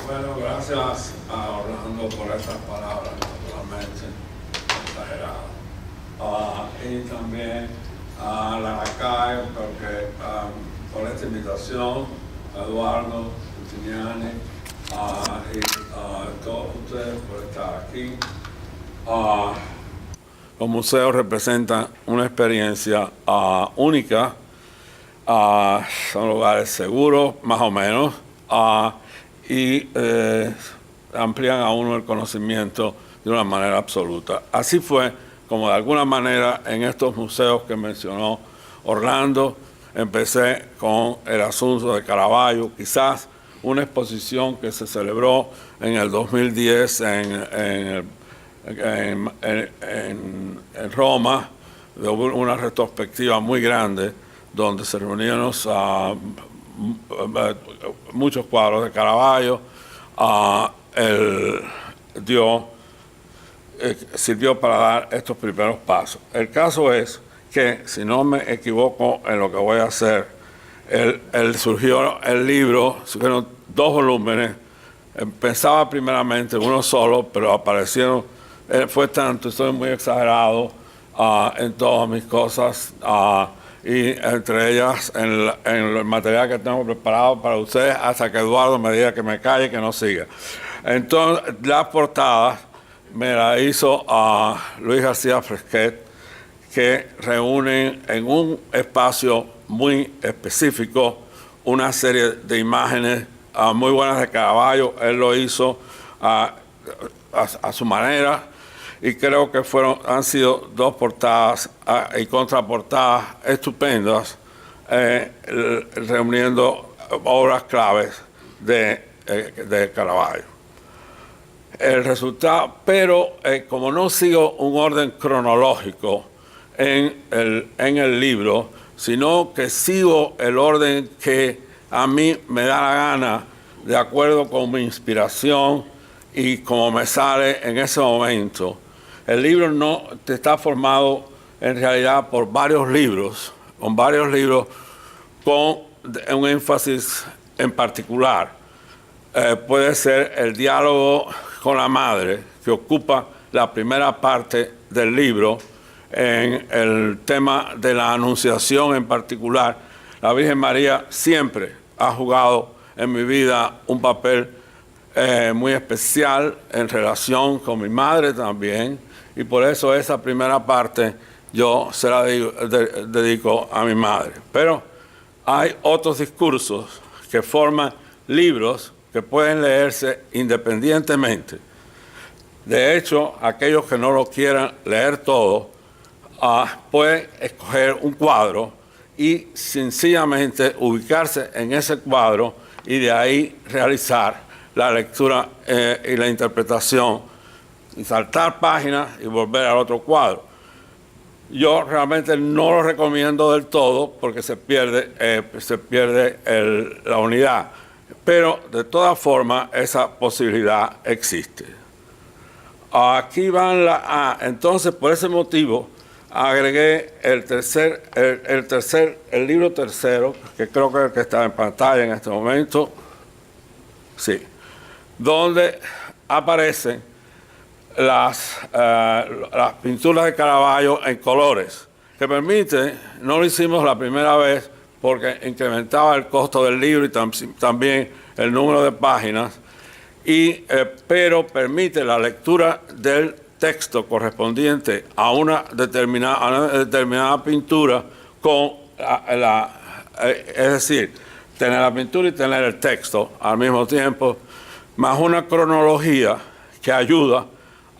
Bueno, gracias a Orlando por estas palabras, naturalmente, exageradas. Y también a la CAE por esta invitación, a Eduardo Cutiniani y a todos ustedes por estar aquí. Los museos representan una experiencia única. Son lugares seguros, más o menos, y amplían a uno el conocimiento de una manera absoluta. Así fue como de alguna manera en estos museos que mencionó Orlando, empecé con el asunto de Caravaggio, quizás una exposición que se celebró en el 2010 en Roma, de una retrospectiva muy grande, donde se reunieron muchos cuadros de Caravaggio. Sirvió para dar estos primeros pasos. El caso es que, si no me equivoco en lo que voy a hacer, surgió el libro, surgieron 2 volúmenes. Pensaba primeramente uno solo, pero aparecieron, fue tanto, estoy muy exagerado en todas mis cosas, y entre ellas en el material que tengo preparado para ustedes, hasta que Eduardo me diga que me calle, que no siga. Entonces, las portadas me la hizo Luis García Fresquet, que reúnen en un espacio muy específico una serie de imágenes muy buenas de Caravaggio. Él lo hizo a su manera, y creo que han sido 2 portadas y contraportadas estupendas, reuniendo obras claves de Caravaggio. El resultado, pero como no sigo un orden cronológico en el libro, sino que sigo el orden que a mí me da la gana, de acuerdo con mi inspiración y como me sale en ese momento. El libro no está formado en realidad por varios libros, con un énfasis en particular. Puede ser el diálogo con la madre, que ocupa la primera parte del libro, en el tema de la anunciación en particular. La Virgen María siempre ha jugado en mi vida un papel muy especial en relación con mi madre también, y por eso esa primera parte yo se la dedico a mi madre. Pero hay otros discursos que forman libros que pueden leerse independientemente. De hecho, aquellos que no lo quieran leer todo, pueden escoger un cuadro y sencillamente ubicarse en ese cuadro y de ahí realizar la lectura y la interpretación, y saltar páginas y volver al otro cuadro. Yo realmente no lo recomiendo del todo porque se pierde la unidad, pero de todas formas esa posibilidad existe. Aquí van entonces, por ese motivo agregué el libro tercero, que creo que es el que está en pantalla en este momento, sí, donde aparecen las pinturas de Caravaggio en colores, que permite, no lo hicimos la primera vez porque incrementaba el costo del libro y también el número de páginas, pero permite la lectura del texto correspondiente a una determinada pintura, es decir, tener la pintura y tener el texto al mismo tiempo, más una cronología que ayuda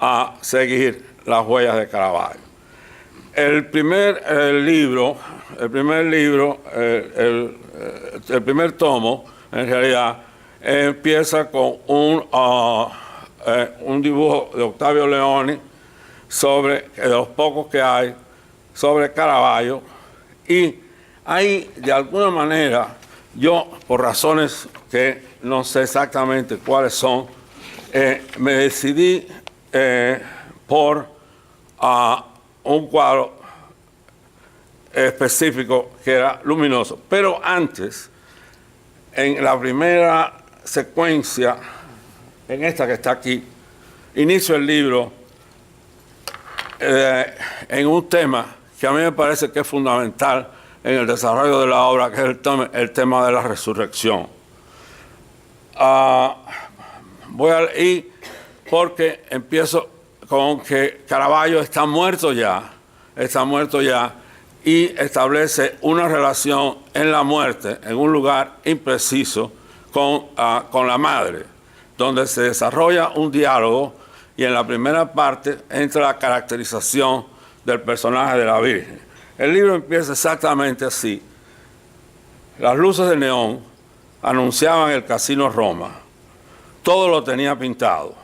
a seguir las huellas de Caravaggio. El primer tomo, en realidad, empieza con un dibujo de Octavio Leoni, de los pocos que hay, sobre Caravaggio, y ahí, de alguna manera, yo, por razones que no sé exactamente cuáles son, me decidí por un cuadro específico que era luminoso. Pero antes, en la primera secuencia en esta que está aquí, inicio el libro en un tema que a mí me parece que es fundamental en el desarrollo de la obra, que es el tema de la resurrección. Voy a ir porque empiezo con que Caravaggio está muerto ya, y establece una relación en la muerte, en un lugar impreciso, con la madre, donde se desarrolla un diálogo, y en la primera parte entra la caracterización del personaje de la Virgen. El libro empieza exactamente así. Las luces de neón anunciaban el Casino Roma. Todo lo tenía pintado,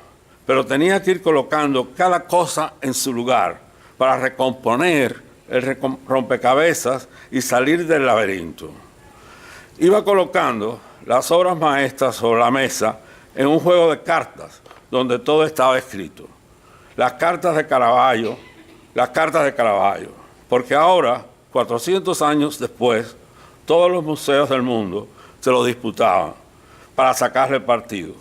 pero tenía que ir colocando cada cosa en su lugar para recomponer el rompecabezas y salir del laberinto. Iba colocando las obras maestras sobre la mesa en un juego de cartas donde todo estaba escrito. Las cartas de Caravaggio, porque ahora, 400 años después, todos los museos del mundo se lo disputaban para sacarle partido.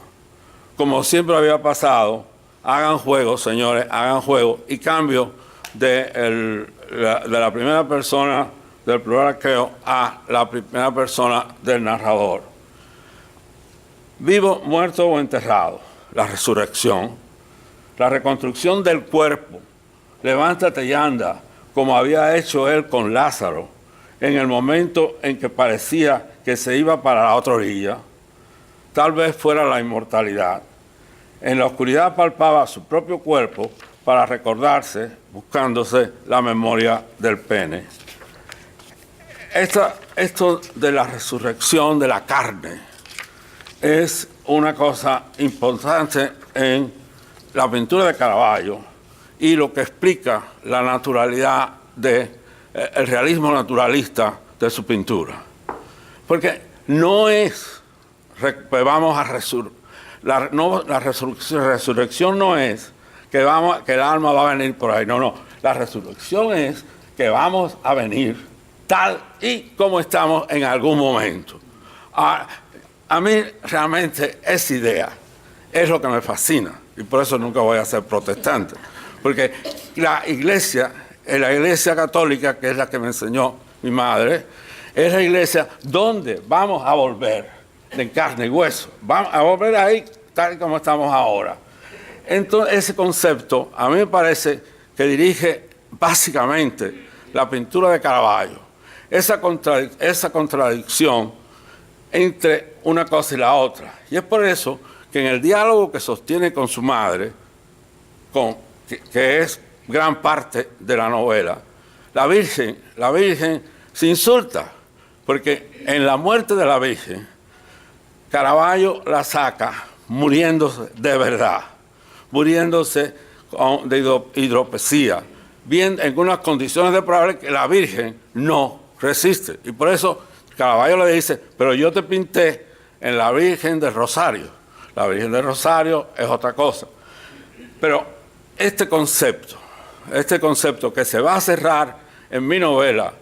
Como siempre había pasado, hagan juego, señores, hagan juego, y cambio de la primera persona del plural arqueo a la primera persona del narrador. Vivo, muerto o enterrado, la resurrección, la reconstrucción del cuerpo, levántate y anda, como había hecho él con Lázaro, en el momento en que parecía que se iba para la otra orilla. Tal vez fuera la inmortalidad. En la oscuridad palpaba su propio cuerpo para recordarse, buscándose la memoria del pene. Esto de la resurrección de la carne es una cosa importante en la pintura de Caravaggio y lo que explica la naturalidad el realismo naturalista de su pintura. Porque no es, vamos a la resurrección no es que el alma va a venir por ahí, no. La resurrección es que vamos a venir tal y como estamos en algún momento. A mí realmente esa idea es lo que me fascina y por eso nunca voy a ser protestante. Porque la iglesia católica, que es la que me enseñó mi madre, es la iglesia donde vamos a volver de carne y hueso. Vamos a volver ahí tal y como estamos ahora. Entonces, ese concepto a mí me parece que dirige básicamente la pintura de Caravaggio. Esa contradicción entre una cosa y la otra. Y es por eso que en el diálogo que sostiene con su madre, que es gran parte de la novela, la Virgen se insulta, porque en la muerte de la Virgen, Caravaggio la saca muriéndose de verdad, muriéndose de hidropesía, bien en unas condiciones deplorables que la Virgen no resiste. Y por eso Caravaggio le dice, pero yo te pinté en la Virgen del Rosario. La Virgen del Rosario es otra cosa. Pero este concepto que se va a cerrar en mi novela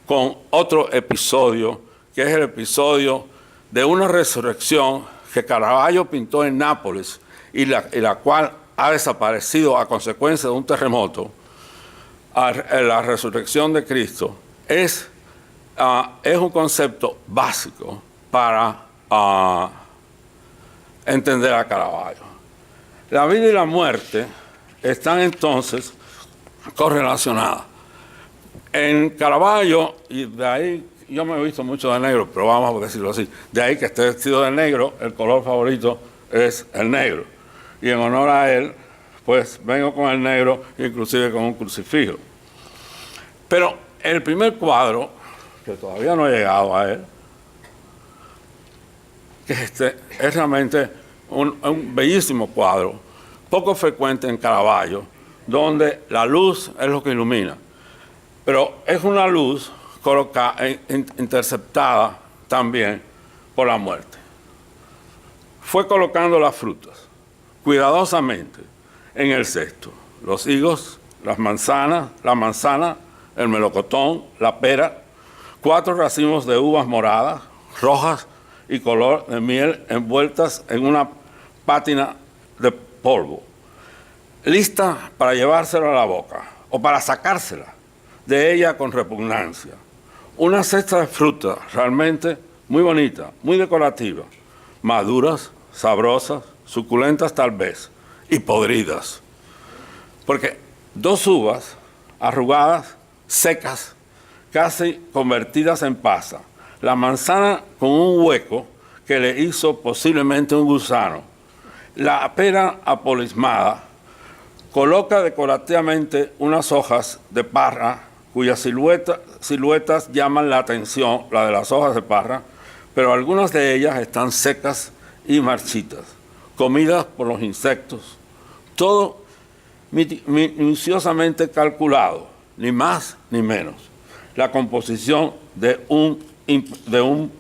con otro episodio, que es el episodio de una resurrección que Caravaggio pintó en Nápoles y la cual ha desaparecido a consecuencia de un terremoto, la resurrección de Cristo, es un concepto básico para entender a Caravaggio. La vida y la muerte están entonces correlacionadas. En Caravaggio, y de ahí yo me he visto mucho de negro, pero vamos a decirlo así, de ahí que esté vestido de negro, el color favorito es el negro. Y en honor a él, pues vengo con el negro, inclusive con un crucifijo. Pero el primer cuadro, que todavía no he llegado a él, que es realmente un bellísimo cuadro, poco frecuente en Caravaggio, donde la luz es lo que ilumina. Pero es una luz interceptada también por la muerte. Fue colocando las frutas cuidadosamente en el cesto. Los higos, la manzana, el melocotón, la pera, 4 racimos de uvas moradas, rojas y color de miel envueltas en una pátina de polvo, lista para llevárselo a la boca o para sacársela de ella con repugnancia. Una cesta de frutas realmente muy bonita, muy decorativa, maduras, sabrosas, suculentas tal vez, y podridas. Porque 2 uvas arrugadas, secas, casi convertidas en pasa, la manzana con un hueco que le hizo posiblemente un gusano, la pera apolismada, coloca decorativamente unas hojas de parra cuyas siluetas llaman la atención, la de las hojas de parra, pero algunas de ellas están secas y marchitas, comidas por los insectos. Todo minuciosamente calculado, ni más ni menos. La composición de un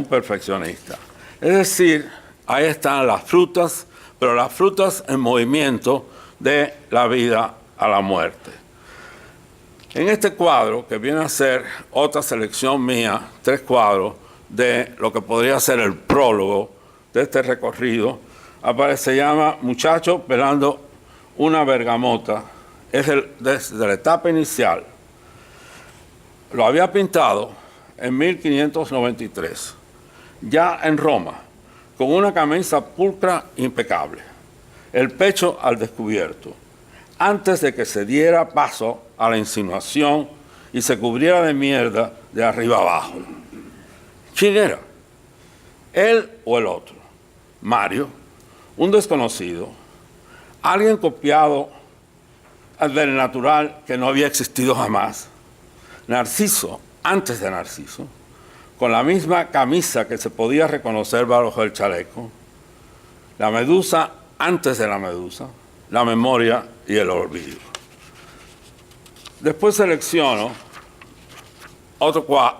perfeccionista. Es decir, ahí están las frutas, pero las frutas en movimiento de la vida a la muerte. En este cuadro, que viene a ser otra selección mía, 3 cuadros de lo que podría ser el prólogo de este recorrido, se llama Muchacho pelando una bergamota. Es desde la etapa inicial. Lo había pintado en 1593, ya en Roma, con una camisa pulcra impecable, el pecho al descubierto, antes de que se diera paso a la insinuación y se cubriera de mierda de arriba abajo. ¿Quién era? ¿Él o el otro? Mario, un desconocido, alguien copiado del natural que no había existido jamás. Narciso, antes de Narciso, con la misma camisa que se podía reconocer bajo el chaleco. La medusa antes de la medusa, la memoria y el olvido. Después selecciono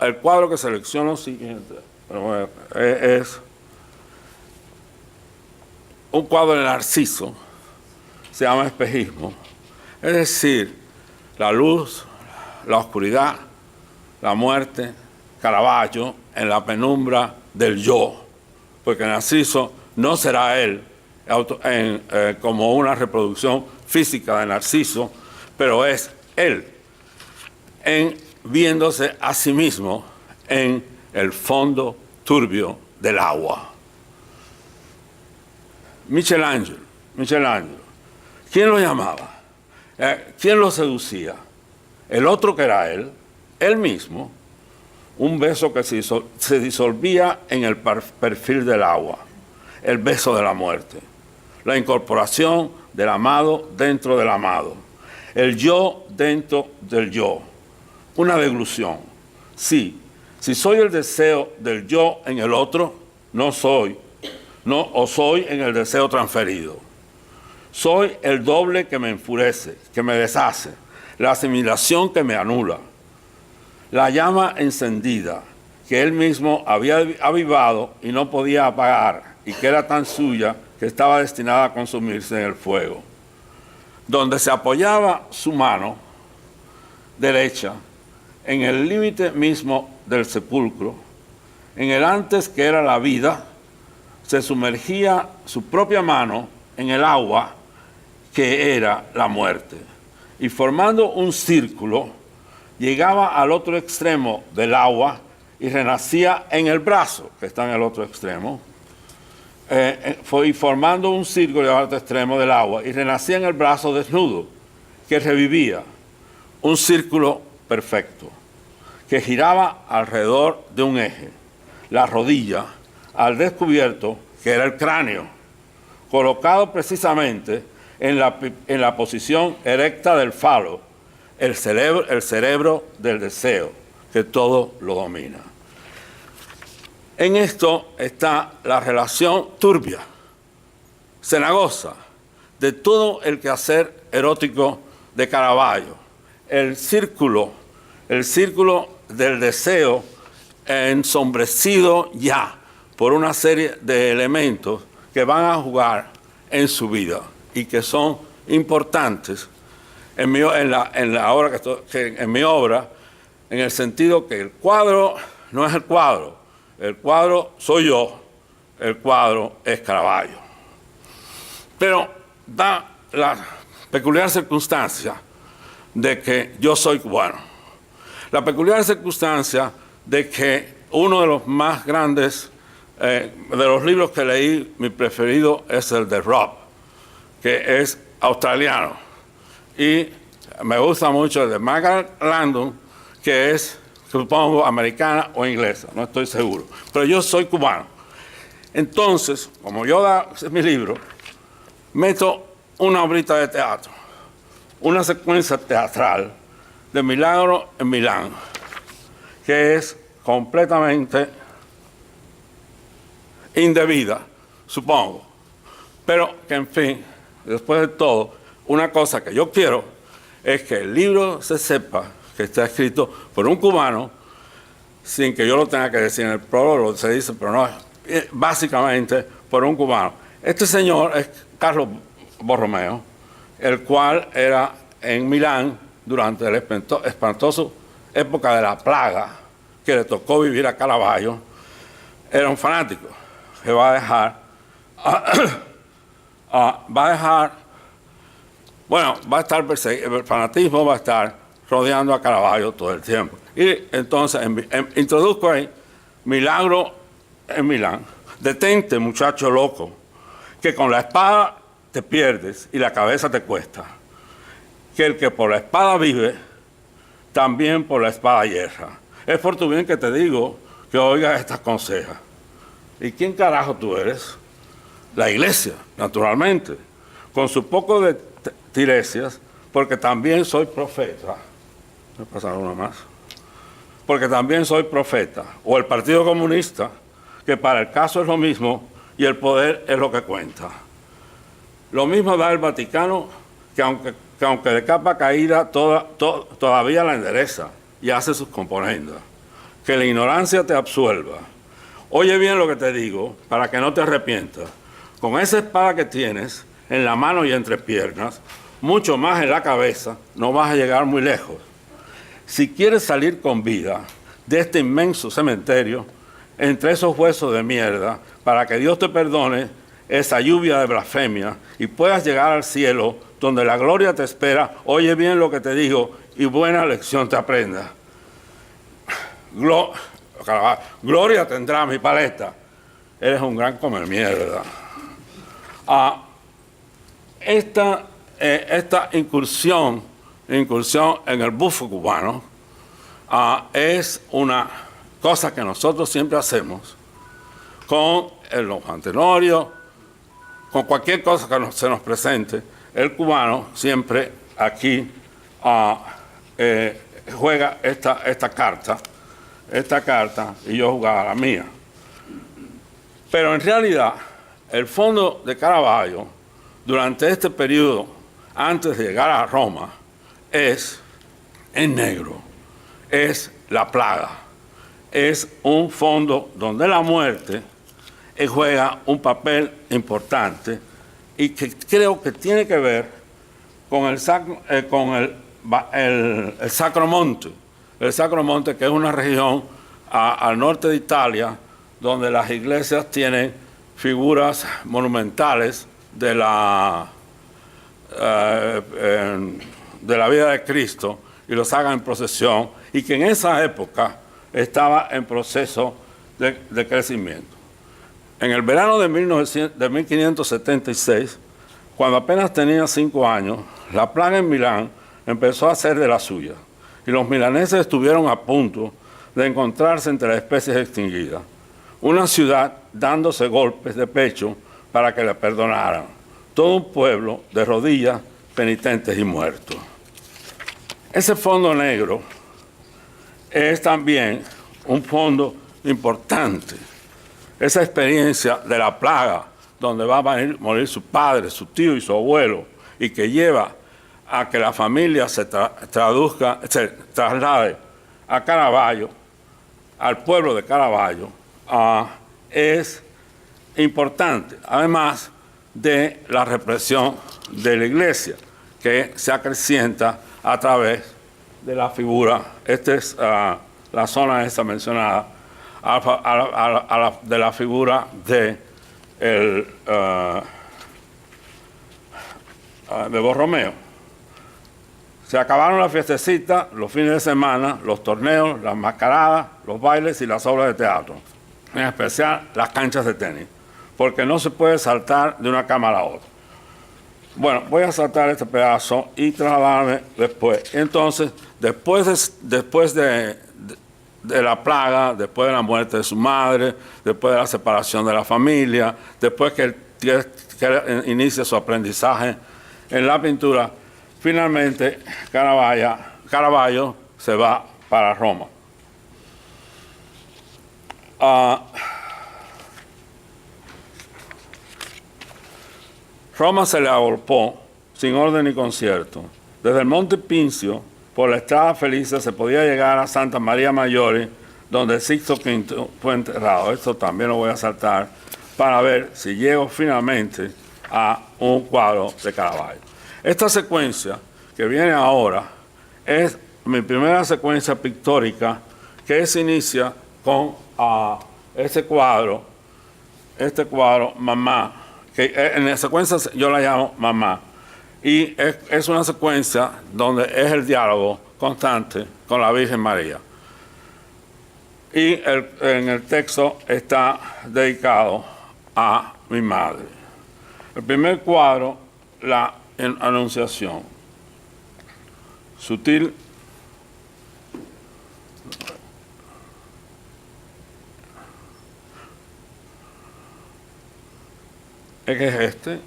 el cuadro que selecciono siguiente, es un cuadro de Narciso, se llama Espejismo, es decir, la luz, la oscuridad, la muerte, Caravaggio en la penumbra del yo, porque Narciso no será él como una reproducción física de Narciso, pero es él viéndose a sí mismo en el fondo turbio del agua. Michelangelo, ¿quién lo llamaba? ¿Quién lo seducía? El otro que era él mismo, un beso que se disolvía en el perfil del agua, el beso de la muerte, la incorporación del amado dentro del amado, el yo dentro del yo, una deglución. Sí, si soy el deseo del yo en el otro, o soy en el deseo transferido. Soy el doble que me enfurece, que me deshace, la asimilación que me anula, la llama encendida que él mismo había avivado y no podía apagar, y que era tan suya que estaba destinada a consumirse en el fuego. Donde se apoyaba su mano derecha en el límite mismo del sepulcro, en el antes que era la vida, se sumergía su propia mano en el agua que era la muerte, y formando un círculo, llegaba al otro extremo del agua y renacía en el brazo, que está en el otro extremo, y formando un círculo al otro extremo del agua, y renacía en el brazo desnudo, que revivía, un círculo perfecto, que giraba alrededor de un eje, la rodilla, al descubierto, que era el cráneo, colocado precisamente en la posición erecta del falo, el cerebro del deseo, que todo lo domina. En esto está la relación turbia, cenagosa, de todo el quehacer erótico de Caravaggio, el círculo del deseo ensombrecido ya por una serie de elementos que van a jugar en su vida y que son importantes en mi obra, en el sentido que el cuadro no es el cuadro soy yo, el cuadro es Caravaggio. Pero da la peculiar circunstancia de que yo soy cubano. La peculiar circunstancia de que uno de los más grandes, de los libros que leí, mi preferido es el de Rob, que es australiano. Y me gusta mucho el de Margaret Landon, que es, supongo, americana o inglesa, no estoy seguro. Pero yo soy cubano. Entonces, como yo da mi libro, meto una obrita de teatro, una secuencia teatral de Milagro en Milán, que es completamente indebida, supongo. Pero que, en fin, después de todo, una cosa que yo quiero es que el libro se sepa que está escrito por un cubano, sin que yo lo tenga que decir en el prólogo, se dice, pero no, básicamente por un cubano. Este señor es Carlos Borromeo, el cual era en Milán durante la espantosa época de la plaga que le tocó vivir a Caravaggio. Era un fanático que va a dejar, bueno, va a estar perseguido, el fanatismo va a estar rodeando a Caravaggio todo el tiempo. Y entonces introduzco ahí Milagro en Milán. Detente, muchacho loco, que con la espada te pierdes y la cabeza te cuesta. Que el que por la espada vive, también por la espada hierra. Es por tu bien que te digo que oigas estas consejas. ¿Y quién carajo tú eres? La iglesia, naturalmente, con su poco de tiresias, porque también soy profeta. ¿Me pasaron una más? Porque también soy profeta. O el Partido Comunista, que para el caso es lo mismo y el poder es lo que cuenta. Lo mismo da el Vaticano, que aunque de capa caída todavía la endereza y hace sus componendas. Que la ignorancia te absuelva. Oye bien lo que te digo, para que no te arrepientas. Con esa espada que tienes en la mano y entre piernas, mucho más en la cabeza, no vas a llegar muy lejos. Si quieres salir con vida de este inmenso cementerio, entre esos huesos de mierda, para que Dios te perdone esa lluvia de blasfemia y puedas llegar al cielo, donde la gloria te espera, oye bien lo que te digo y buena lección te aprenda. Gloria tendrá mi paleta. Eres un gran comer mierda. Esta incursión en el bufo cubano es una cosa que nosotros siempre hacemos con los antenorios, con cualquier cosa que se nos presente. El cubano siempre aquí juega esta carta y yo jugaba la mía. Pero en realidad, el fondo de Caravaggio, durante este periodo, antes de llegar a Roma, es negro, es la plaga, es un fondo donde la muerte juega un papel importante y que creo que tiene que ver con el Sacro Monte. El Sacro Monte, que es una región al norte de Italia, donde las iglesias tienen figuras monumentales de la vida de Cristo y los hagan en procesión, y que en esa época estaba en proceso de crecimiento. En el verano de 1576, cuando apenas tenía 5 años, la plaga en Milán empezó a hacer de la suya, y los milaneses estuvieron a punto de encontrarse entre las especies extinguidas. Una ciudad dándose golpes de pecho para que le perdonaran. Todo un pueblo de rodillas, penitentes y muertos. Ese fondo negro es también un fondo importante. Esa experiencia de la plaga, donde va a morir su padre, su tío y su abuelo, y que lleva a que la familia se traslade a Caravaggio, al pueblo de Caravaggio, es importante, además de la represión de la iglesia, que se acrecienta a través de la figura, esta es la zona esta mencionada, de la figura de de Borromeo. Se acabaron las fiestecitas, los fines de semana, los torneos, las mascaradas, los bailes y las obras de teatro, en especial las canchas de tenis, porque no se puede saltar de una cama a la otra. Bueno, voy a saltar este pedazo y trasladarme después. Entonces, después de la plaga, después de la muerte de su madre, después de la separación de la familia, después que él inicia su aprendizaje en la pintura, finalmente Caravaggio se va para Roma. Roma se le agolpó sin orden ni concierto. Desde el Monte Pincio, por la Estrada Felice, se podía llegar a Santa María Maggiore, donde Sixto V fue enterrado. Esto también lo voy a saltar para ver si llego finalmente a un cuadro de Caravaggio. Esta secuencia que viene ahora es mi primera secuencia pictórica que se inicia con este cuadro, Mamá, que en la secuencia yo la llamo Mamá, y es una secuencia donde es el diálogo constante con la Virgen María. Y en el texto está dedicado a mi madre. El primer cuadro, la Anunciación. Sutil. Es que es este.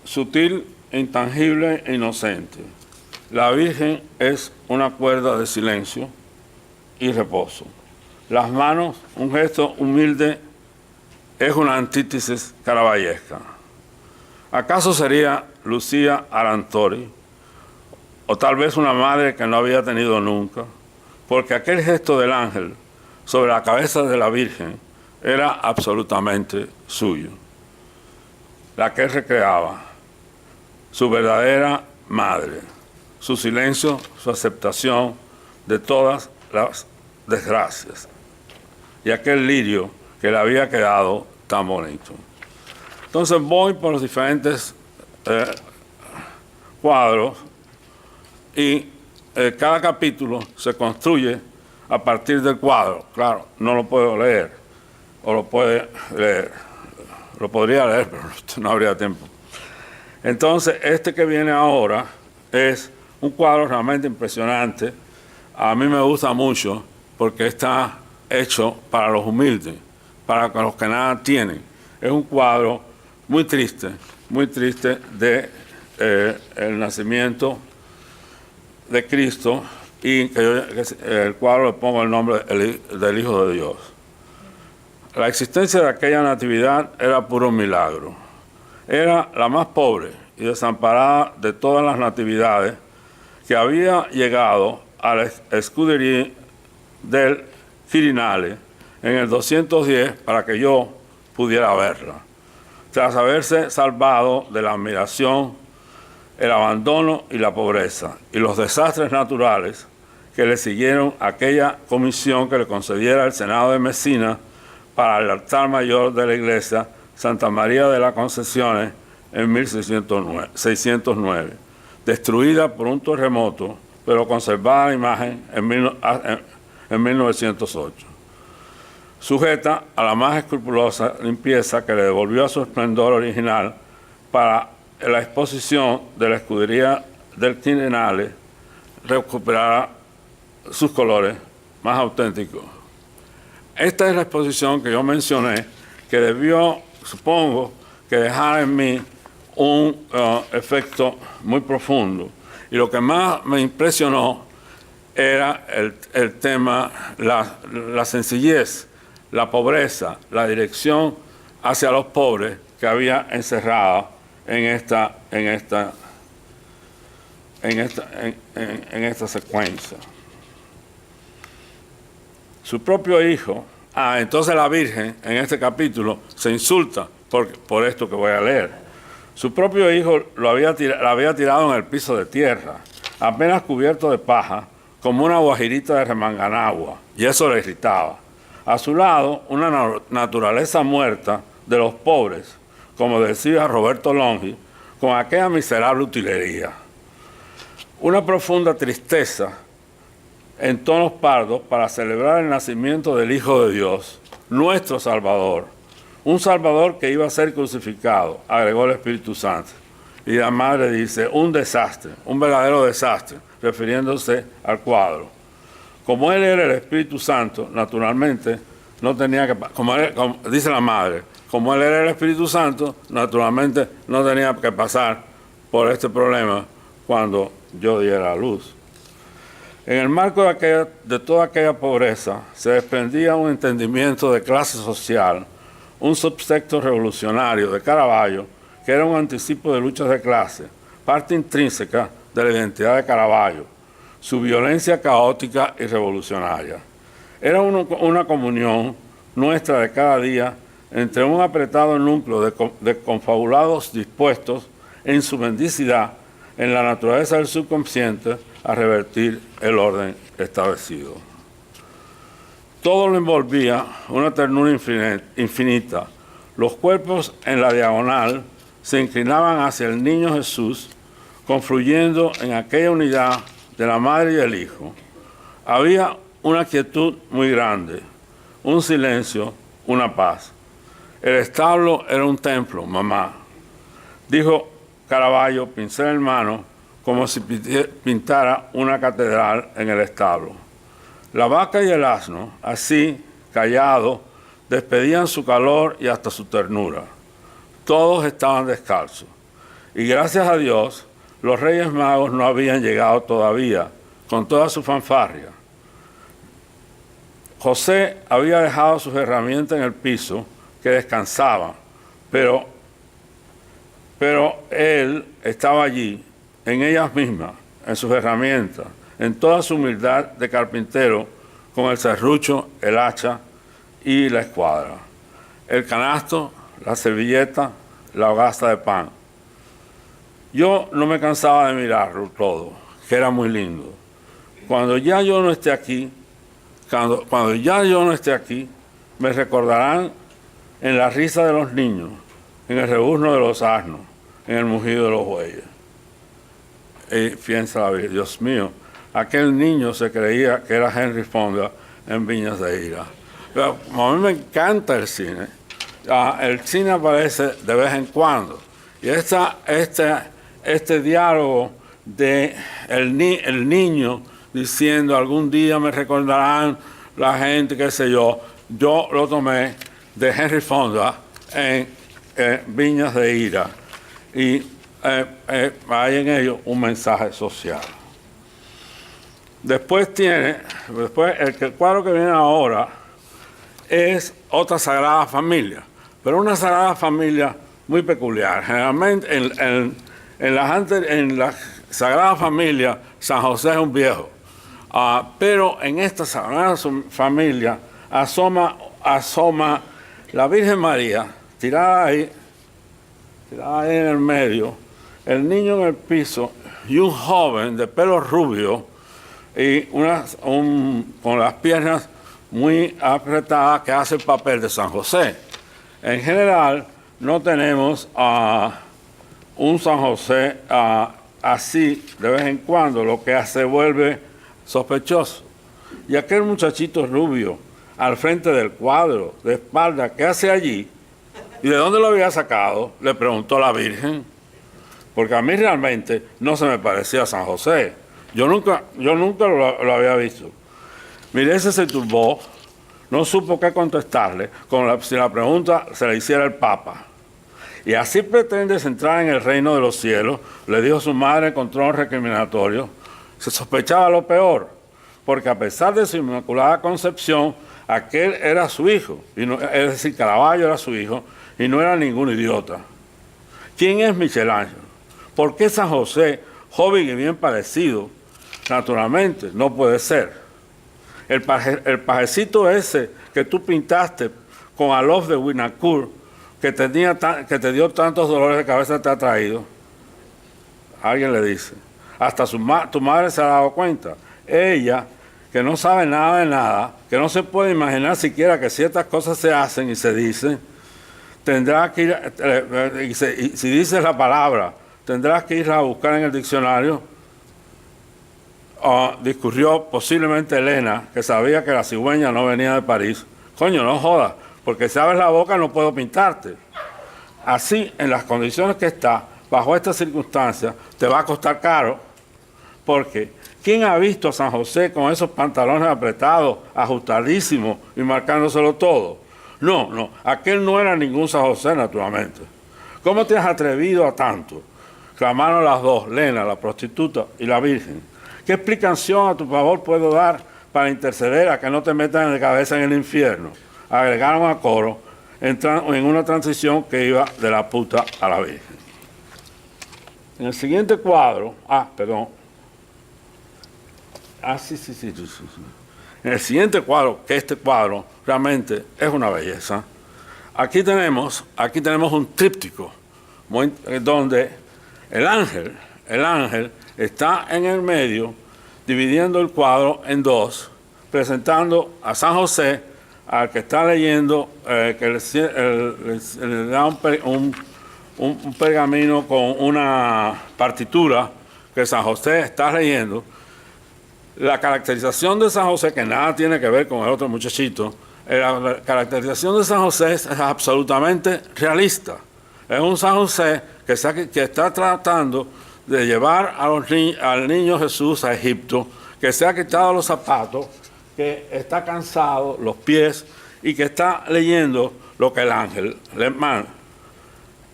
Sutil, intangible e inocente. La Virgen es una cuerda de silencio y reposo. Las manos, un gesto humilde, es una antítesis caravallesca. ¿Acaso sería Lucía Arantori, o tal vez una madre que no había tenido nunca? Porque aquel gesto del ángel sobre la cabeza de la Virgen era absolutamente suyo, la que él recreaba, su verdadera madre, su silencio, su aceptación de todas las desgracias y aquel lirio que le había quedado tan bonito. Entonces voy por los diferentes cuadros y cada capítulo se construye a partir del cuadro. Claro, no lo puedo leer, o lo puede leer, lo podría leer, pero no habría tiempo. Entonces, este que viene ahora es un cuadro realmente impresionante. A mí me gusta mucho porque está hecho para los humildes, para los que nada tienen. Es un cuadro muy triste de el nacimiento de Cristo, y el cuadro le pongo el nombre del Hijo de Dios. La existencia de aquella natividad era puro milagro. Era la más pobre y desamparada de todas las natividades que había llegado a la escudería del Quirinale en el 210 para que yo pudiera verla. Tras haberse salvado de la admiración, el abandono y la pobreza y los desastres naturales que le siguieron a aquella comisión que le concediera el Senado de Mesina para el altar mayor de la iglesia Santa María de las Concesiones en 1609, destruida por un terremoto, pero conservada la imagen en 1908. Sujeta a la más escrupulosa limpieza que le devolvió a su esplendor original para la exposición de la escudería del Quirinale, recuperara sus colores más auténticos. Esta es la exposición que yo mencioné, que debió, supongo, que dejar en mí un efecto muy profundo. Y lo que más me impresionó era el tema, la sencillez, la pobreza, la dirección hacia los pobres que había encerrada en esta secuencia. Su propio hijo, entonces la Virgen en este capítulo se insulta por esto que voy a leer. Su propio hijo la había tirado en el piso de tierra, apenas cubierto de paja, como una guajirita de Remanganagua, y eso le irritaba. A su lado, una naturaleza muerta de los pobres, como decía Roberto Longi, con aquella miserable utilería. Una profunda tristeza en tonos pardos para celebrar el nacimiento del Hijo de Dios, nuestro Salvador. Un Salvador que iba a ser crucificado, agregó el Espíritu Santo. Y la madre dice, un desastre, un verdadero desastre, refiriéndose al cuadro. Como él era el Espíritu Santo, naturalmente, no tenía que, como dice la madre, como él era el Espíritu Santo, naturalmente no tenía que pasar por este problema cuando yo diera a luz. En el marco de toda aquella pobreza se desprendía un entendimiento de clase social, un subtexto revolucionario de Caravaggio, que era un anticipo de luchas de clase, parte intrínseca de la identidad de Caravaggio, su violencia caótica y revolucionaria. Era una comunión nuestra de cada día entre un apretado núcleo de confabulados dispuestos en su mendicidad, en la naturaleza del subconsciente, a revertir el orden establecido. Todo lo envolvía una ternura infinita. Los cuerpos en la diagonal se inclinaban hacia el niño Jesús, confluyendo en aquella unidad de la madre y el hijo. Había una quietud muy grande, un silencio, una paz. El establo era un templo, mamá, dijo Caravaggio, pincel en mano, como si pintara una catedral en el establo. La vaca y el asno, así, callados, despedían su calor y hasta su ternura. Todos estaban descalzos. Y gracias a Dios, los Reyes Magos no habían llegado todavía, con toda su fanfarria. José había dejado sus herramientas en el piso, que descansaban, pero él estaba allí, en ellas mismas, en sus herramientas, en toda su humildad de carpintero, con el serrucho, el hacha y la escuadra, el canasto, la servilleta, la hogaza de pan. Yo no me cansaba de mirarlo todo, que era muy lindo. Cuando ya yo no esté aquí, me recordarán en la risa de los niños, en el rebuzno de los asnos, en el mugido de los bueyes. Y piensa la vida, Dios mío, aquel niño se creía que era Henry Fonda en Viñas de Ira. Pero a mí me encanta el cine. El cine aparece de vez en cuando. Y este diálogo de el niño diciendo, algún día me recordarán la gente, qué sé yo lo tomé de Henry Fonda en Viñas de Ira. Y hay en ello un mensaje social. Después el cuadro que viene ahora es otra Sagrada Familia, pero una Sagrada Familia muy peculiar. Generalmente en la Sagrada Familia San José es un viejo, pero en esta Sagrada Familia asoma la Virgen María tirada ahí en el medio, el niño en el piso y un joven de pelo rubio y con las piernas muy apretadas que hace el papel de San José. En general no tenemos un San José así de vez en cuando, lo que se vuelve sospechoso. Y aquel muchachito rubio al frente del cuadro, de espalda, ¿qué hace allí? ¿Y de dónde lo había sacado? Le preguntó la Virgen. Porque a mí realmente no se me parecía a San José. Yo nunca lo había visto. Miré, se turbó, no supo qué contestarle, si la pregunta se le hiciera el Papa. Y así pretendes entrar en el reino de los cielos, le dijo su madre con tono recriminatorio. Se sospechaba lo peor, porque a pesar de su inmaculada concepción, aquel era su hijo, es decir, Caravaggio era su hijo, y no era ningún idiota. ¿Quién es Michelangelo? ¿Por qué San José, joven y bien parecido? Naturalmente, no puede ser. El pajecito ese que tú pintaste con Alof de Winancourt, que te dio tantos dolores de cabeza, te ha traído. Alguien le dice. Hasta tu madre se ha dado cuenta. Ella, que no sabe nada de nada, que no se puede imaginar siquiera que ciertas cosas se hacen y se dicen, tendrá que ir, si dices la palabra tendrás que ir a buscar en el diccionario. Discurrió posiblemente Elena, que sabía que la cigüeña no venía de París. Coño, no jodas, porque si abres la boca no puedo pintarte. Así, en las condiciones que está, bajo estas circunstancias, te va a costar caro, porque ¿quién ha visto a San José con esos pantalones apretados, ajustadísimos y marcándoselo todo? No, aquel no era ningún San José, naturalmente. ¿Cómo te has atrevido a tanto? Clamaron las dos, Lena, la prostituta, y la Virgen. ¿Qué explicación a tu favor puedo dar para interceder a que no te metan de cabeza en el infierno? Agregaron a coro en una transición que iba de la puta a la Virgen. En el siguiente cuadro, sí. En el siguiente cuadro, que este cuadro realmente es una belleza, aquí tenemos un tríptico donde el ángel está en el medio, dividiendo el cuadro en dos, presentando a San José, al que está leyendo, que le da un pergamino con una partitura que San José está leyendo. La caracterización de San José, que nada tiene que ver con el otro muchachito, la caracterización de San José es absolutamente realista. Es un San José que está tratando de llevar al niño Jesús a Egipto, que se ha quitado los zapatos, que está cansado, los pies, y que está leyendo lo que el ángel le manda.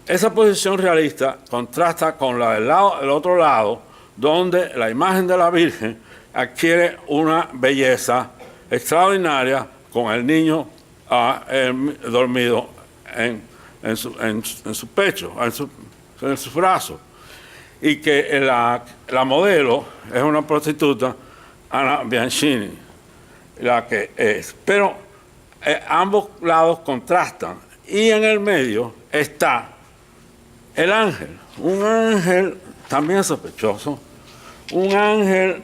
Esa posición realista contrasta con la del otro lado, donde la imagen de la Virgen adquiere una belleza extraordinaria con el niño dormido en su pecho, en su brazo. Y que la modelo es una prostituta, Anna Bianchini, la que es. Pero ambos lados contrastan. Y en el medio está el ángel, un ángel también sospechoso, un ángel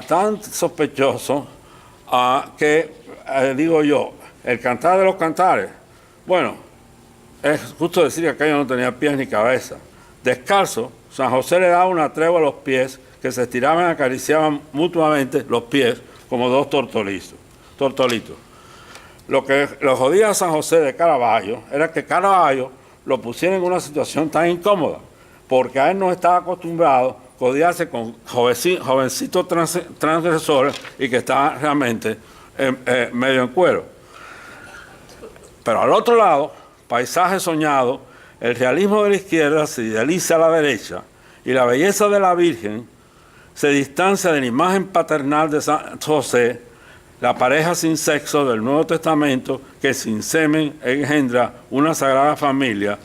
tan sospechoso que, digo yo, el cantar de los cantares, bueno, es justo decir que aquello no tenía pies ni cabeza. Descalzo, San José le daba una tregua a los pies que se estiraban y acariciaban mutuamente los pies como dos tortolitos. Lo que lo jodía a San José de Caravaggio era que Caravaggio lo pusiera en una situación tan incómoda, porque a él no estaba acostumbrado a codearse con jovencitos transgresores y que estaban realmente medio en cuero. Pero al otro lado, paisaje soñado, el realismo de la izquierda se idealiza a la derecha y la belleza de la Virgen se distancia de la imagen paternal de San José, la pareja sin sexo del Nuevo Testamento que sin semen engendra una sagrada familia,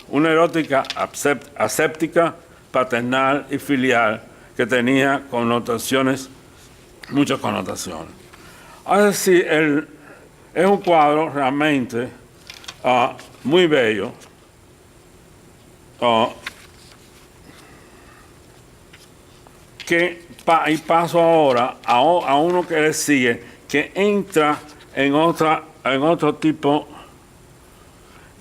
una erótica aséptica, paternal y filial que tenía muchas connotaciones. Es decir, es un cuadro realmente muy bello, y paso ahora a uno que le sigue, que entra en otro tipo,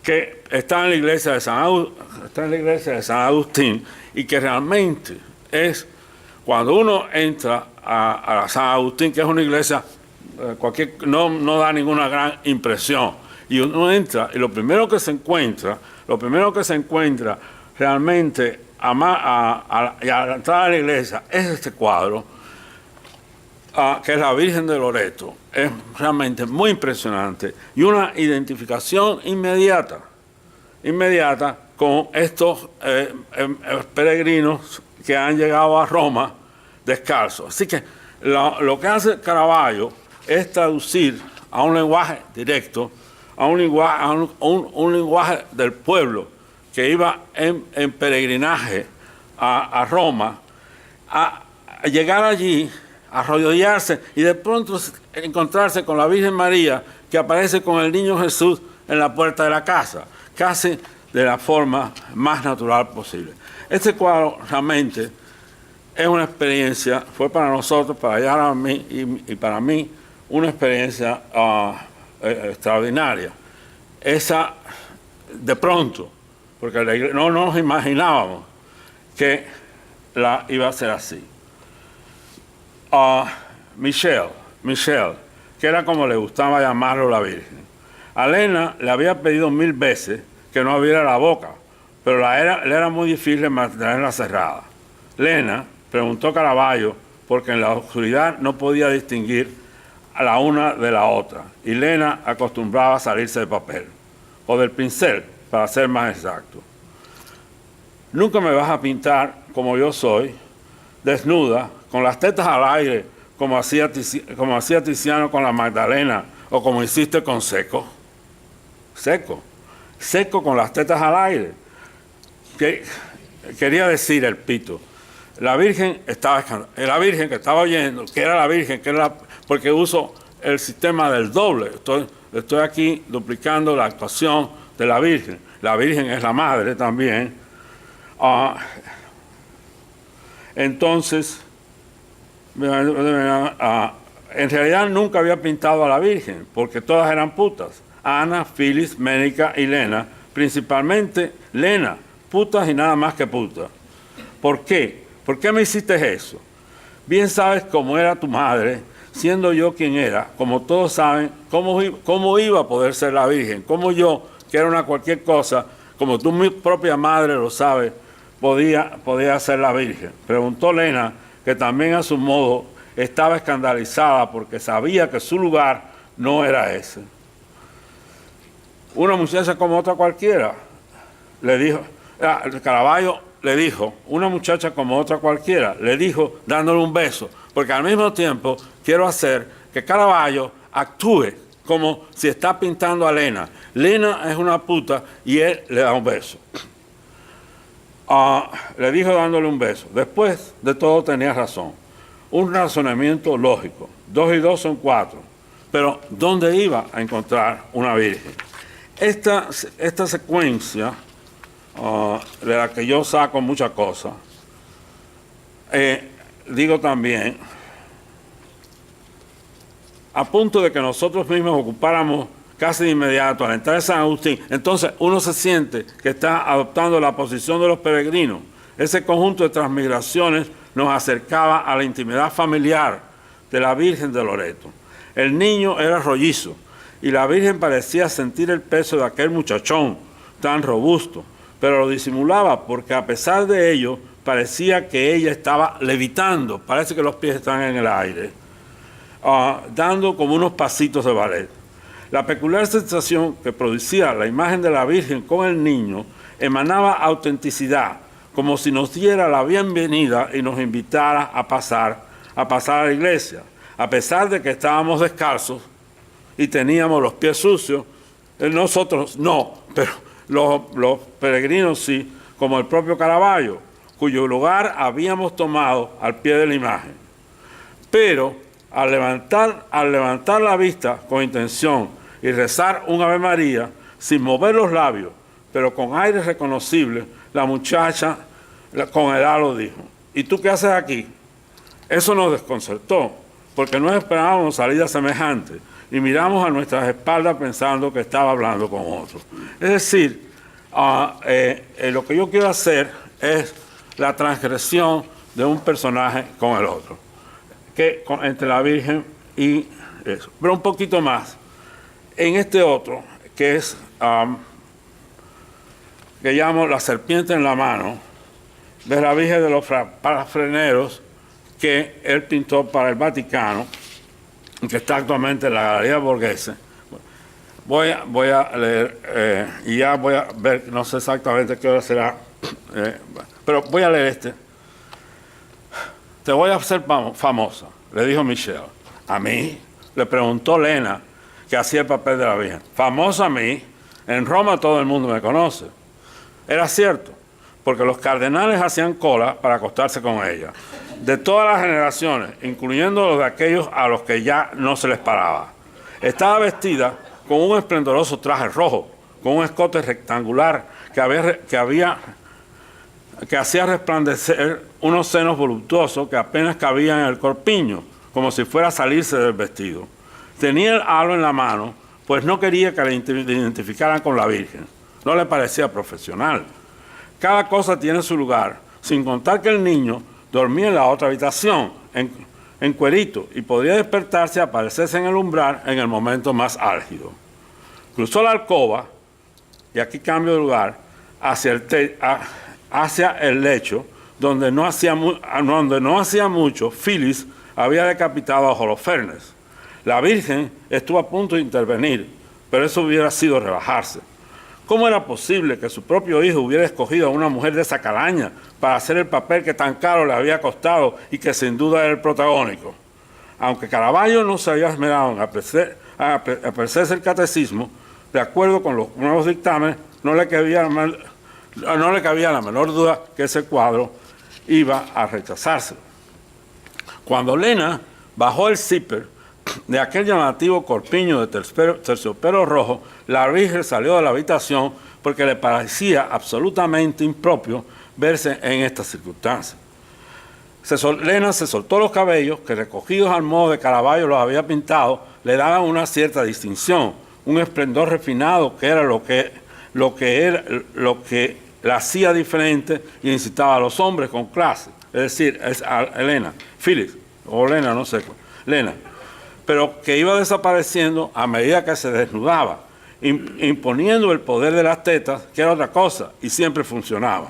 que está en la iglesia de San Agustín, y que realmente es, cuando uno entra a San Agustín, que es una iglesia, no da ninguna gran impresión, y uno entra, y lo primero que se encuentra realmente a la entrada de la iglesia es este cuadro, que es la Virgen de Loreto. Es realmente muy impresionante y una identificación inmediata con estos peregrinos que han llegado a Roma descalzos. Así que lo que hace Caravaggio es traducir a un lenguaje directo, a un lenguaje del pueblo que iba en peregrinaje a Roma, a llegar allí, a arrodillarse y de pronto encontrarse con la Virgen María que aparece con el niño Jesús en la puerta de la casa, casi de la forma más natural posible. Este cuadro realmente es una experiencia, fue para nosotros, para Yara y para mí, una experiencia extraordinaria. de pronto, porque no nos imaginábamos que la iba a ser así. Michelle, que era como le gustaba llamarlo la Virgen. A Lena le había pedido 1000 veces que no abriera la boca, pero le era muy difícil mantenerla cerrada. Lena preguntó a Caravaggio porque en la oscuridad no podía distinguir a la una de la otra, y Lena acostumbraba a salirse del papel, o del pincel, para ser más exacto. Nunca me vas a pintar como yo soy, desnuda, con las tetas al aire, como hacía Tiziano con la Magdalena, o como hiciste con Seco. Seco con las tetas al aire. Quería decir el pito. La Virgen que estaba oyendo, que era la Virgen, porque uso el sistema del doble. Estoy aquí duplicando la actuación de la Virgen. La Virgen es la madre también. Entonces, en realidad nunca había pintado a la Virgen, porque todas eran putas. Ana, Phyllis, Ménica y Lena, principalmente Lena, putas y nada más que putas. ¿Por qué? ¿Por qué me hiciste eso? Bien sabes cómo era tu madre, siendo yo quien era, como todos saben, cómo iba a poder ser la Virgen, cómo yo, que era una cualquier cosa, como tú mi propia madre lo sabes, podía ser la Virgen. Preguntó Lena, que también a su modo estaba escandalizada porque sabía que su lugar no era ese. Una muchacha como otra cualquiera, le dijo, Caravaggio le dijo, una muchacha como otra cualquiera, le dijo dándole un beso, porque al mismo tiempo quiero hacer que Caravaggio actúe como si está pintando a Lena. Lena es una puta y él le da un beso. Le dijo dándole un beso. Después de todo tenía razón. Un razonamiento lógico. 2 y 2 son 4. Pero ¿dónde iba a encontrar una virgen? Esta secuencia, de la que yo saco muchas cosas, digo también, a punto de que nosotros mismos ocupáramos casi de inmediato al entrar en San Agustín, entonces uno se siente que está adoptando la posición de los peregrinos. Ese conjunto de transmigraciones nos acercaba a la intimidad familiar de la Virgen de Loreto. El niño era rollizo y la Virgen parecía sentir el peso de aquel muchachón tan robusto, pero lo disimulaba porque a pesar de ello parecía que ella estaba levitando, parece que los pies están en el aire, dando como unos pasitos de ballet. La peculiar sensación que producía la imagen de la Virgen con el niño emanaba autenticidad, como si nos diera la bienvenida y nos invitara a pasar a la iglesia. A pesar de que estábamos descalzos y teníamos los pies sucios, nosotros no, pero los peregrinos sí, como el propio Caravaggio, cuyo lugar habíamos tomado al pie de la imagen. Pero al levantar la vista con intención y rezar un Ave María, sin mover los labios, pero con aire reconocible, la muchacha con edad lo dijo: ¿y tú qué haces aquí? Eso nos desconcertó, porque no esperábamos salida semejante, y miramos a nuestras espaldas pensando que estaba hablando con otro. Es decir, lo que yo quiero hacer es la transgresión de un personaje con el otro, entre la Virgen y eso. Pero un poquito más, en este otro, que es, que llamo La serpiente en la mano, de la Virgen de los Parafreneros, que él pintó para el Vaticano, que está actualmente en la Galería Borghese. Voy a leer, y ya voy a ver, no sé exactamente qué hora será, pero voy a leer este. Te voy a hacer famosa, le dijo Michelle. ¿A mí? Le preguntó Lena, que hacía el papel de la Virgen. ¿Famosa a mí? En Roma todo el mundo me conoce. Era cierto, porque los cardenales hacían cola para acostarse con ella. De todas las generaciones, incluyendo los de aquellos a los que ya no se les paraba. Estaba vestida con un esplendoroso traje rojo, con un escote rectangular que hacía resplandecer unos senos voluptuosos que apenas cabían en el corpiño, como si fuera a salirse del vestido. Tenía el halo en la mano, pues no quería que le identificaran con la Virgen. No le parecía profesional. Cada cosa tiene su lugar, sin contar que el niño dormía en la otra habitación, en cuerito, y podría despertarse y aparecerse en el umbral en el momento más álgido. Cruzó la alcoba, y aquí cambio de lugar, hacia el lecho, donde no hacía mucho, Phyllis había decapitado a Holofernes. La Virgen estuvo a punto de intervenir, pero eso hubiera sido rebajarse. ¿Cómo era posible que su propio hijo hubiera escogido a una mujer de esa calaña para hacer el papel que tan caro le había costado y que sin duda era el protagónico? Aunque Caravaggio no se había esmerado en apreciarse el catecismo, de acuerdo con los nuevos dictámenes, no le cabía la menor duda que ese cuadro iba a rechazarse. Cuando Lena bajó el zipper de aquel llamativo corpiño de terciopelo rojo, la Virgen salió de la habitación porque le parecía absolutamente impropio verse en estas circunstancias. Lena se soltó los cabellos, que recogidos al modo de Caravaggio los había pintado, le daban una cierta distinción, un esplendor refinado que era lo que la hacía diferente y incitaba a los hombres con clase, es decir, a Lena, Phyllis, o Lena, no sé, Lena, pero que iba desapareciendo a medida que se desnudaba, imponiendo el poder de las tetas, que era otra cosa, y siempre funcionaba.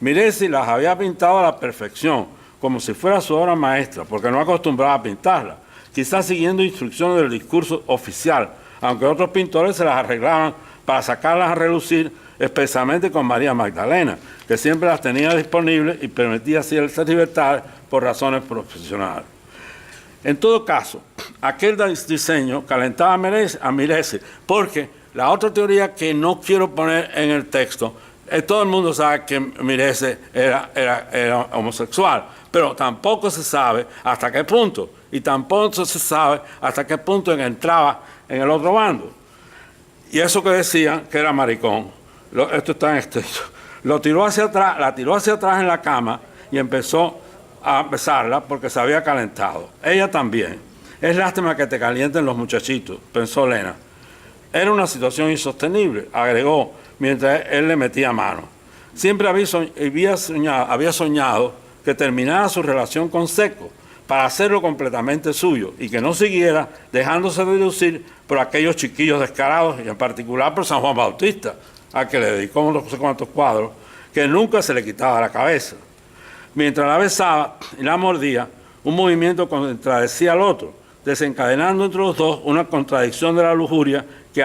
Miresi las había pintado a la perfección, como si fuera su obra maestra, porque no acostumbraba a pintarla, quizás siguiendo instrucciones del discurso oficial, aunque otros pintores se las arreglaban para sacarlas a relucir, especialmente con María Magdalena, que siempre las tenía disponibles y permitía ciertas libertades por razones profesionales. En todo caso, aquel diseño calentaba a Miresi, porque la otra teoría que no quiero poner en el texto, todo el mundo sabe que Miresi era homosexual, pero tampoco se sabe hasta qué punto, y tampoco se sabe hasta qué punto entraba en el otro bando. Y eso que decían que era maricón, esto está en escrito, la tiró hacia atrás en la cama y empezó a besarla porque se había calentado. Ella también. Es lástima que te calienten los muchachitos, pensó Lena. Era una situación insostenible, agregó, mientras él le metía mano. Siempre había soñado que terminara su relación con Seco para hacerlo completamente suyo y que no siguiera dejándose deducir por aquellos chiquillos descarados, y en particular por San Juan Bautista, a que le dedicó no sé cuántos cuadros, que nunca se le quitaba la cabeza. Mientras la besaba y la mordía, un movimiento contradecía al otro, desencadenando entre los dos una contradicción de la lujuria que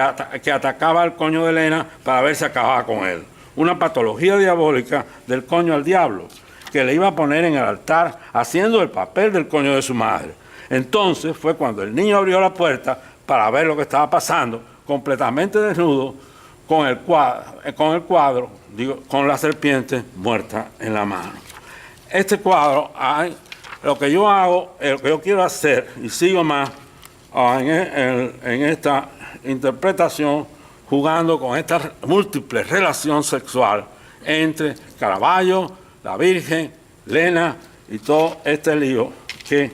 atacaba al coño de Lena para ver si acababa con él. Una patología diabólica del coño al diablo, que le iba a poner en el altar haciendo el papel del coño de su madre. Entonces fue cuando el niño abrió la puerta para ver lo que estaba pasando, completamente desnudo, con el cuadro, con la serpiente muerta en la mano. Este cuadro, lo que yo hago, lo que yo quiero hacer, y sigo más en esta interpretación, jugando con esta múltiple relación sexual entre Caravaggio, la Virgen, Lena y todo este lío que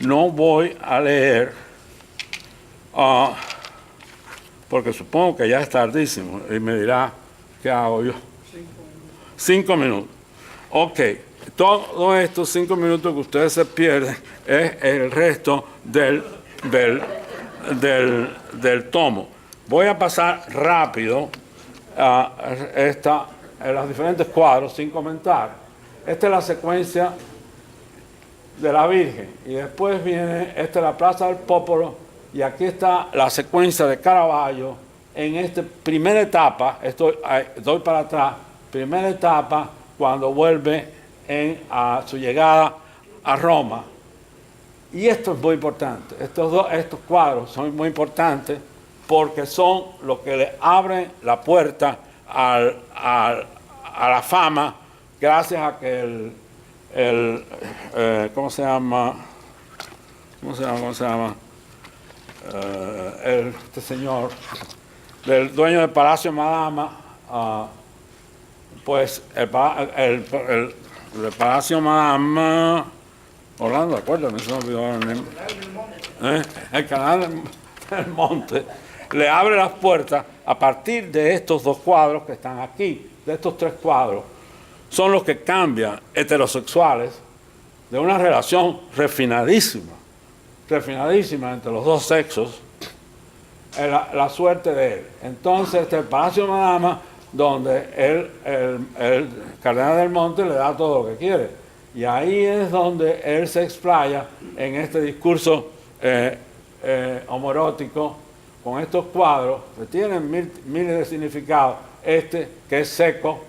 no voy a leer porque supongo que ya es tardísimo y me dirá qué hago yo. 5 minutos. Ok, todos estos 5 minutos que ustedes se pierden es el resto del tomo. Voy a pasar rápido a los diferentes cuadros sin comentar. Esta es la secuencia de la Virgen y después viene la Plaza del Popolo y aquí está la secuencia de Caravaggio en esta primera etapa. Doy para atrás, primera etapa cuando vuelve a su llegada a Roma. Y esto es muy importante, estos cuadros son muy importantes porque son los que le abren la puerta a la fama, gracias a que ¿cómo se llama? Este señor, del dueño del Palacio Madama, pues el Palacio Madama, Orlando, acuérdame, se me olvidó el nombre. El canal del Monte. le abre las puertas a partir de estos dos cuadros que están aquí, de estos tres cuadros. Son los que cambian heterosexuales de una relación refinadísima entre los dos sexos, la suerte de él. Entonces, este Palacio de Madama, donde el cardenal del Monte le da todo lo que quiere. Y ahí es donde él se explaya en este discurso homoerótico, con estos cuadros que tienen miles de significados. Este, que es seco,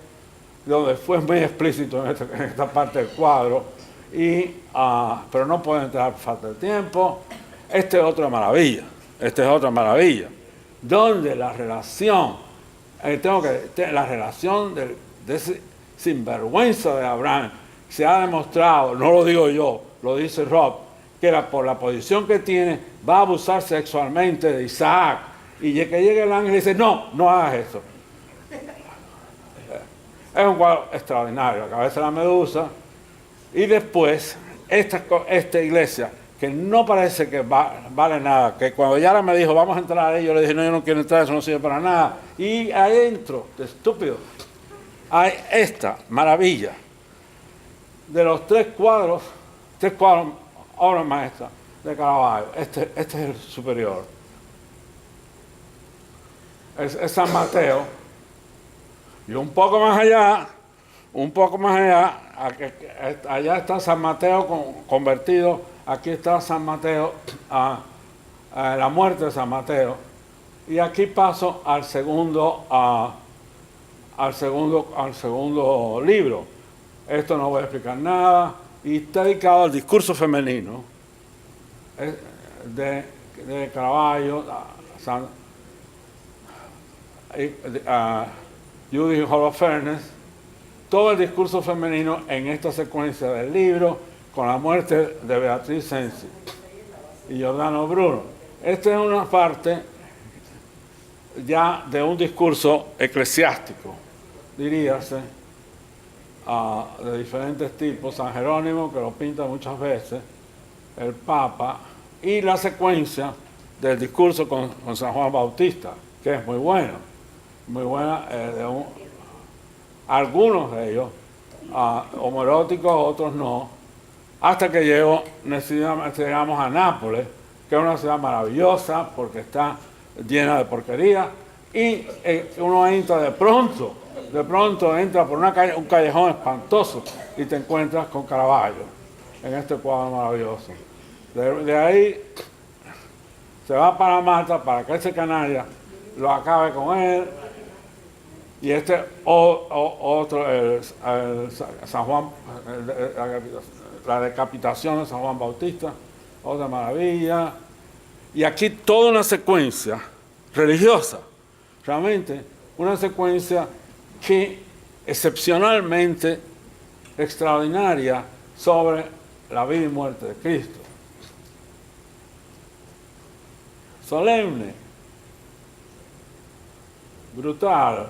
donde fue muy explícito en esta parte del cuadro, pero no puede entrar por falta de tiempo. Esta es otra maravilla, donde la relación, la relación de ese sinvergüenza de Abraham se ha demostrado, no lo digo yo, lo dice Rob, que por la posición que tiene va a abusar sexualmente de Isaac, y que llegue el ángel y dice, no hagas eso. Es un cuadro extraordinario, la cabeza de la medusa, y después esta iglesia, que no parece que vale nada, que cuando Yara me dijo, vamos a entrar ahí, yo le dije, no, yo no quiero entrar, eso no sirve para nada, y adentro, de estúpido, hay esta maravilla de los tres cuadros, obras maestras de Caravaggio. Este es el superior, es San Mateo, y un poco más allá, allá está San Mateo convertido, aquí está San Mateo, la muerte de San Mateo, y aquí paso al segundo libro. Esto no voy a explicar nada, y está dedicado al discurso femenino de Caravaggio, Judith Holofernes, todo el discurso femenino en esta secuencia del libro, con la muerte de Beatriz Cenci y Giordano Bruno. Esta es una parte ya de un discurso eclesiástico, diríase, de diferentes tipos. San Jerónimo, que lo pinta muchas veces, el Papa, y la secuencia del discurso con San Juan Bautista, que es muy buena, algunos de ellos homoeróticos, otros no, hasta que llegamos a Nápoles, que es una ciudad maravillosa porque está llena de porquería, y uno entra de pronto entra por un callejón espantoso y te encuentras con Caravaggio en este cuadro maravilloso. De ahí se va para Malta para que ese canalla lo acabe con él, y otro, San Juan, la decapitación de San Juan Bautista, otra maravilla, y aquí toda una secuencia religiosa, realmente una secuencia que excepcionalmente extraordinaria sobre la vida y muerte de Cristo. Solemne, brutal,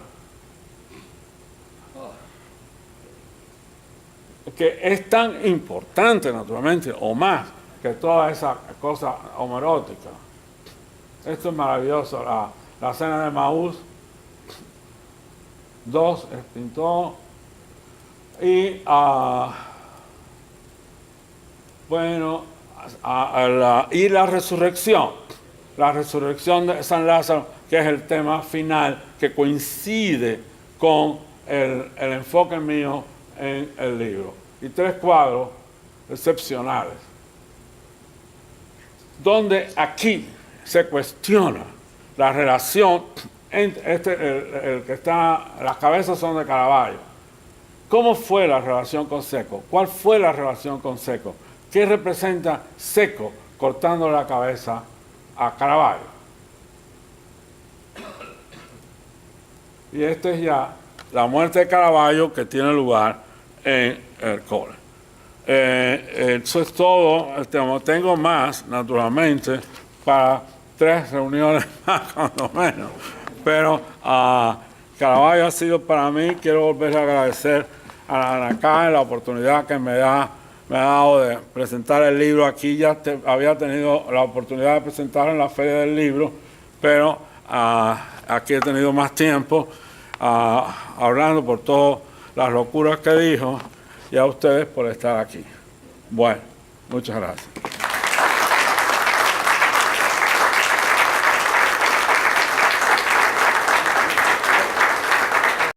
que es tan importante, naturalmente, o más, que toda esa cosa homoerótica. Esto es maravilloso, la cena de Maús, 2 pintó, y y la resurrección de San Lázaro, que es el tema final, que coincide con el enfoque mío en el libro. Y 3 cuadros excepcionales, donde aquí se cuestiona la relación entre el que está, las cabezas son de Caravaggio. ¿Cómo fue la relación con Seco? ¿Cuál fue la relación con Seco? ¿Qué representa Seco cortando la cabeza a Caravaggio? Y esta es ya la muerte de Caravaggio, que tiene lugar en el Cole. Eso es todo. Tengo más, naturalmente, para 3 reuniones más, cuando menos. Pero Caravaggio ha sido para mí, quiero volver a agradecer a Anacá la oportunidad que me ha dado de presentar el libro aquí. Ya había tenido la oportunidad de presentarlo en la Feria del Libro, pero aquí he tenido más tiempo hablando por todas las locuras que dijo y a ustedes por estar aquí. Bueno, muchas gracias.